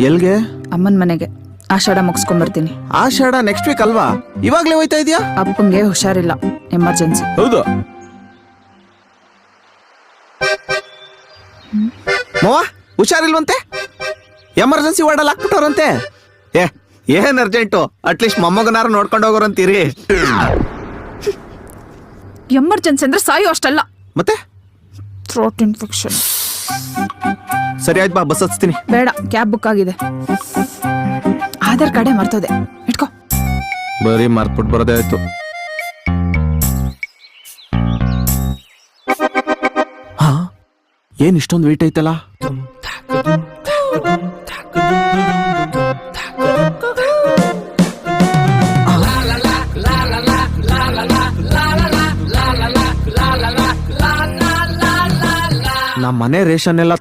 ಎಲ್ಗೆ? ಅಮ್ಮನ ಮನೆಗೆ. ಆಷಾಢ ಮುಗಿಸ್ಕೊಂಡ್ಬರ್ತೀನಿ. ಆಷಾಢ next week ಅಲ್ವಾ? ಇವಾಗ್ಲೇ ಹೋಯ್ತಾ ಇದೀಯಾ? ಅಪ್ಪಂಗೆ ಹುಷಾರಿಲ್ಲ, ಎಮರ್ಜೆನ್ಸಿ. ಹೌದು ಮವ, ಹುಷಾರಿಲ್ವಂತೆ? ಎಮರ್ಜೆನ್ಸಿ ವಾರ್ಡಲ್ಲಿ ಹಾಕ್ಬಿಟ್ಟವ್ರಂತೆ. ಏನ್ ಅರ್ಜೆಂಟು? ಅಟ್ಲೀಸ್ಟ್ ಮೊಮ್ಮಗನಾರು ನೋಡ್ಕೊಂಡು ಹೋಗೋರಂತೀರಿ. ಎಮರ್ಜೆನ್ಸಿ ಅಂದ್ರೆ ಸಾಯೋ ಅಷ್ಟಲ್ಲ, ಮತ್ತೆ ಥ್ರೋಟ್ ಇನ್ಫೆಕ್ಷನ್. ಸರಿ ಆಯ್ತು ಬಾ, ಬಸ್ ಹಚ್ತೀನಿ. ಬೇಡ, ಕ್ಯಾಬ್ ಬುಕ್ ಆಗಿದೆ. ಆಧಾರ್ ಕಾರ್ಡೇ ಮರ್ತೋದೆ, ಇಟ್ಕೋ. ಬರೀ ಮಾರ್ಕ್ಬಿಟ್ಟು ಬರೋದೇ ಆಯ್ತು. ಹಾ, ಏನ್ ಇಷ್ಟೊಂದು ವೇಟ್ ಐತಲ್ಲ? ನಮ್ಮ ಮನೆ ರೇಷನ್ ಎಲ್ಲ